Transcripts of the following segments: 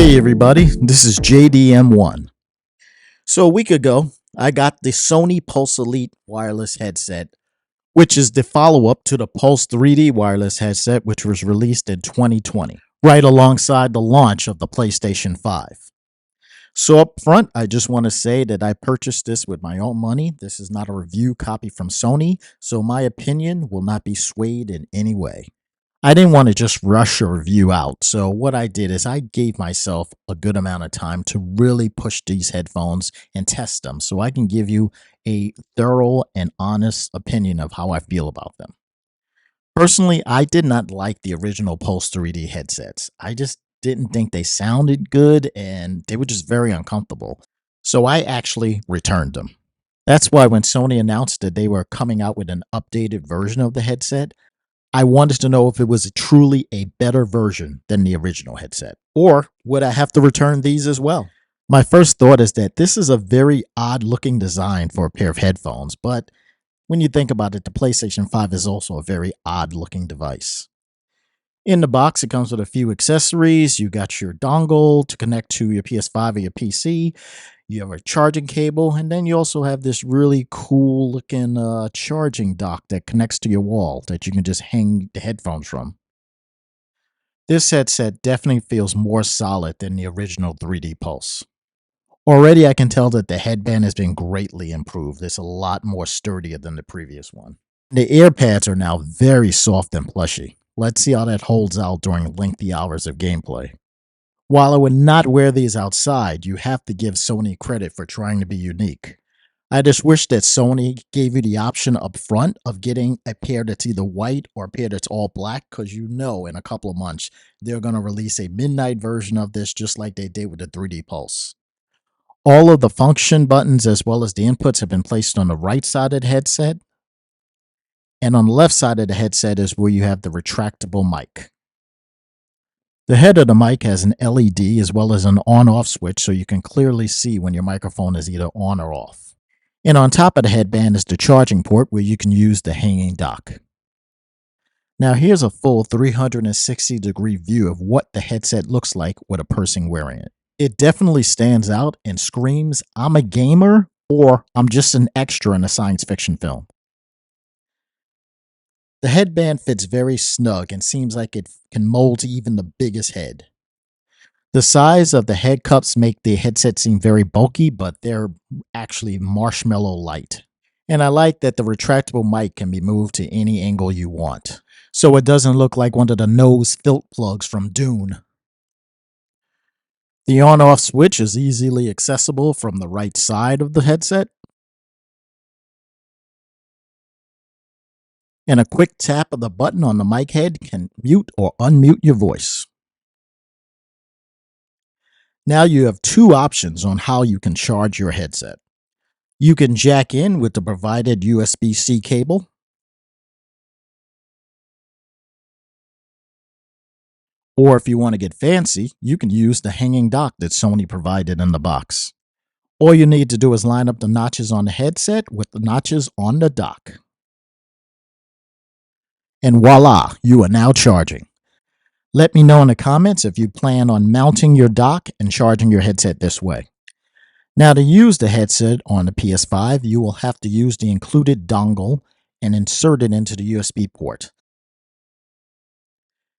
Hey everybody, this is JDM1. So a week ago, I got the Sony Pulse Elite wireless headset, which is the follow-up to the Pulse 3D wireless headset, which was released in 2020, right alongside the launch of the PlayStation 5. So up front, I just want to say that I purchased this with my own money. This is not a review copy from Sony, so my opinion will not be swayed in any way. I didn't want to just rush a review out. So what I did is I gave myself a good amount of time to really push these headphones and test them so I can give you a thorough and honest opinion of how I feel about them. Personally, I did not like the original Pulse 3D headsets. I just didn't think they sounded good and they were just very uncomfortable. So I actually returned them. That's why when Sony announced that they were coming out with an updated version of the headset, I wanted to know if it was truly a better version than the original headset, or would I have to return these as well? My first thought is that this is a very odd looking design for a pair of headphones, but when you think about it, the PlayStation 5 is also a very odd looking device. In the box, it comes with a few accessories. You got your dongle to connect to your PS5 or your PC. You have a charging cable, and then you also have this really cool looking charging dock that connects to your wall that you can just hang the headphones from. This headset definitely feels more solid than the original 3D Pulse. Already, I can tell that the headband has been greatly improved. It's a lot more sturdier than the previous one. The ear pads are now very soft and plushy. Let's see how that holds out during lengthy hours of gameplay. While I would not wear these outside, you have to give Sony credit for trying to be unique. I just wish that Sony gave you the option up front of getting a pair that's either white or a pair that's all black, because you know in a couple of months they're going to release a midnight version of this just like they did with the 3D Pulse. All of the function buttons as well as the inputs have been placed on the right side of the headset, and on the left side of the headset is where you have the retractable mic. The head of the mic has an LED as well as an on-off switch so you can clearly see when your microphone is either on or off. And on top of the headband is the charging port where you can use the hanging dock. Now here's a full 360-degree view of what the headset looks like with a person wearing it. It definitely stands out and screams, I'm a gamer or I'm just an extra in a science fiction film. The headband fits very snug and seems like it can mold to even the biggest head. The size of the head cups make the headset seem very bulky, but they're actually marshmallow light. And I like that the retractable mic can be moved to any angle you want, so it doesn't look like one of the nose filter plugs from Dune. The on-off switch is easily accessible from the right side of the headset. And a quick tap of the button on the mic head can mute or unmute your voice. Now you have two options on how you can charge your headset. You can jack in with the provided USB-C cable, or if you want to get fancy, you can use the hanging dock that Sony provided in the box. All you need to do is line up the notches on the headset with the notches on the dock. And voila, you are now charging. Let me know in the comments if you plan on mounting your dock and charging your headset this way. Now to use the headset on the PS5, you will have to use the included dongle and insert it into the USB port.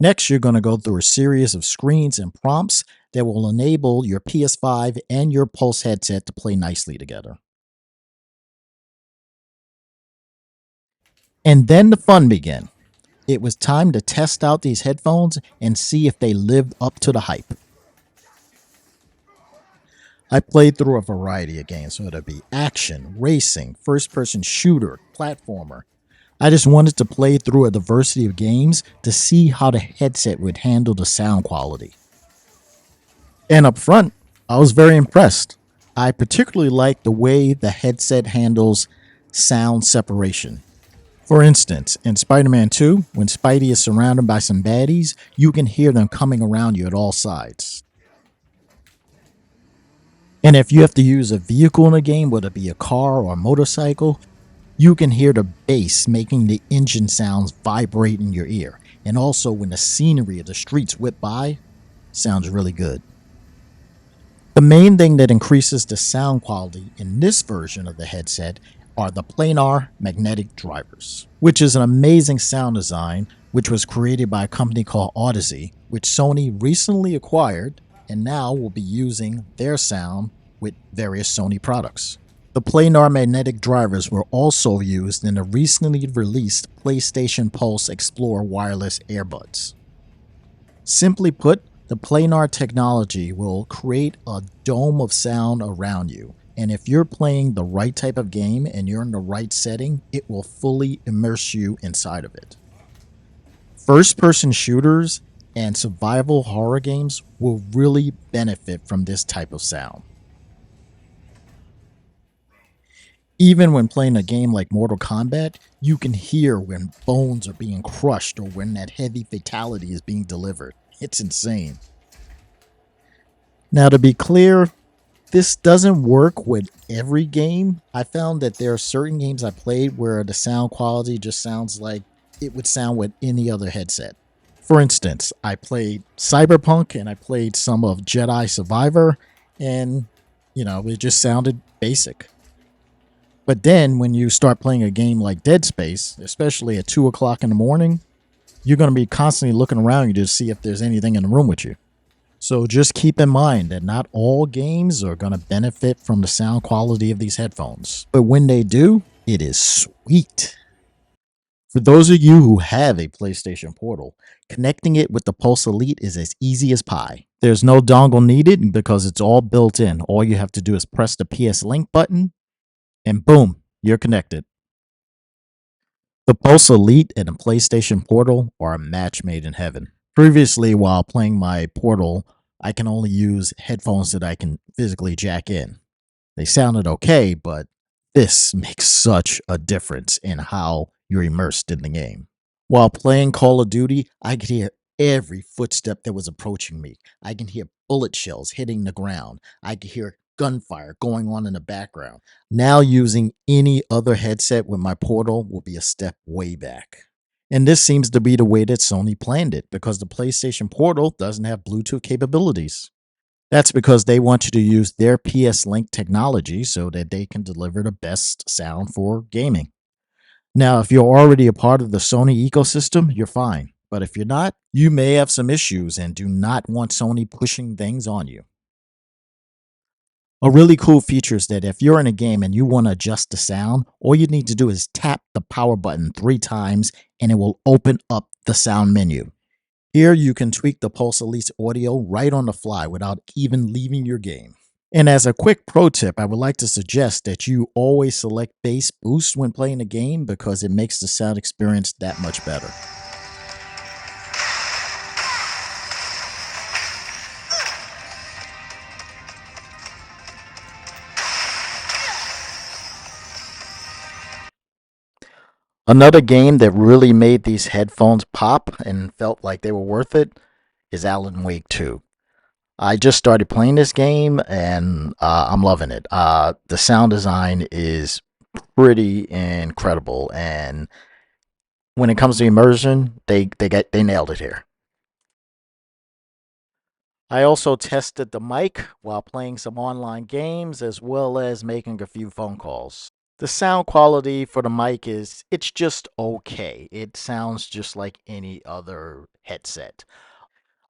Next, you're going to go through a series of screens and prompts that will enable your PS5 and your Pulse headset to play nicely together. And then the fun began. It was time to test out these headphones and see if they lived up to the hype. I played through a variety of games, whether it be action, racing, first-person shooter, platformer. I just wanted to play through a diversity of games to see how the headset would handle the sound quality. And up front, I was very impressed. I particularly like the way the headset handles sound separation. For instance, in Spider-Man 2, when Spidey is surrounded by some baddies, you can hear them coming around you at all sides. And if you have to use a vehicle in a game, whether it be a car or a motorcycle, you can hear the bass making the engine sounds vibrate in your ear. And also when the scenery of the streets whip by, sounds really good. The main thing that increases the sound quality in this version of the headset are the planar magnetic drivers, which is an amazing sound design which was created by a company called Odyssey, which Sony recently acquired and now will be using their sound with various Sony products. The planar magnetic drivers were also used in the recently released PlayStation Pulse Explore wireless earbuds. Simply put, the planar technology will create a dome of sound around you. And if you're playing the right type of game and you're in the right setting, it will fully immerse you inside of it. First person shooters and survival horror games will really benefit from this type of sound. Even when playing a game like Mortal Kombat, you can hear when bones are being crushed or when that heavy fatality is being delivered. It's insane. Now, to be clear, this doesn't work with every game. I found that there are certain games I played where the sound quality just sounds like it would sound with any other headset. For instance, I played Cyberpunk and I played some of Jedi Survivor, and it just sounded basic. But then when you start playing a game like Dead Space, especially at 2 o'clock in the morning, you're going to be constantly looking around you to see if there's anything in the room with you. So just keep in mind that not all games are going to benefit from the sound quality of these headphones. But when they do, it is sweet. For those of you who have a PlayStation Portal, connecting it with the Pulse Elite is as easy as pie. There's no dongle needed because it's all built in. All you have to do is press the PS Link button and boom, you're connected. The Pulse Elite and the PlayStation Portal are a match made in heaven. Previously, while playing my Portal, I can only use headphones that I can physically jack in. They sounded okay, but this makes such a difference in how you're immersed in the game. While playing Call of Duty, I could hear every footstep that was approaching me. I can hear bullet shells hitting the ground. I could hear gunfire going on in the background. Now using any other headset with my Portal will be a step way back. And this seems to be the way that Sony planned it because the PlayStation Portal doesn't have Bluetooth capabilities. That's because they want you to use their PS Link technology so that they can deliver the best sound for gaming. Now, if you're already a part of the Sony ecosystem, you're fine. But if you're not, you may have some issues and do not want Sony pushing things on you. A really cool feature is that if you're in a game and you want to adjust the sound, all you need to do is tap the power button 3 times and it will open up the sound menu. Here you can tweak the Pulse Elite's audio right on the fly without even leaving your game. And as a quick pro tip, I would like to suggest that you always select bass boost when playing a game because it makes the sound experience that much better. Another game that really made these headphones pop and felt like they were worth it is Alan Wake 2. I just started playing this game and I'm loving it. The sound design is pretty incredible, and when it comes to immersion, they nailed it here. I also tested the mic while playing some online games as well as making a few phone calls. The sound quality for the mic it's just okay. It sounds just like any other headset.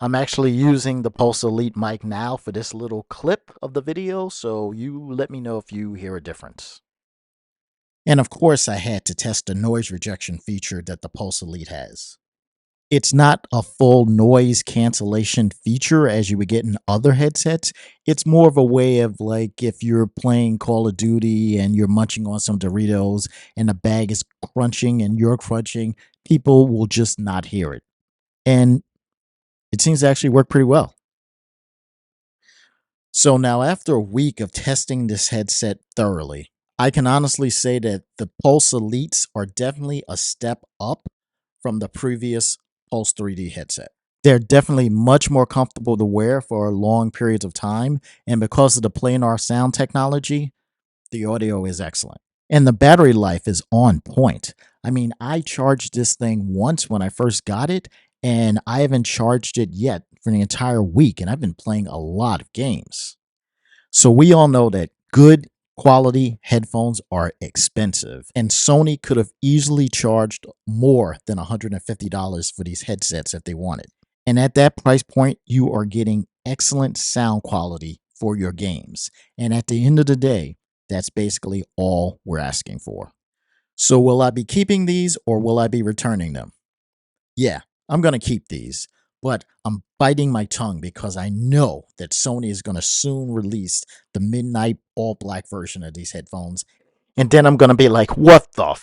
I'm actually using the Pulse Elite mic now for this little clip of the video, so you let me know if you hear a difference. And of course, I had to test the noise rejection feature that the Pulse Elite has. It's not a full noise cancellation feature as you would get in other headsets. It's more of a way of like if you're playing Call of Duty and you're munching on some Doritos and the bag is crunching and you're crunching, people will just not hear it. And it seems to actually work pretty well. So now, after a week of testing this headset thoroughly, I can honestly say that the Pulse Elites are definitely a step up from the previous Pulse 3D headset. They're definitely much more comfortable to wear for long periods of time, and because of the planar sound technology, the audio is excellent. And the battery life is on point. I mean, I charged this thing once when I first got it, and I haven't charged it yet for the entire week, and I've been playing a lot of games. So we all know that good quality headphones are expensive, and Sony could have easily charged more than $150 for these headsets if they wanted. And at that price point, you are getting excellent sound quality for your games. And at the end of the day, that's basically all we're asking for. So will I be keeping these or will I be returning them? Yeah, I'm going to keep these, but I'm biting my tongue because I know that Sony is going to soon release the midnight all black version of these headphones. And then I'm going to be like, what the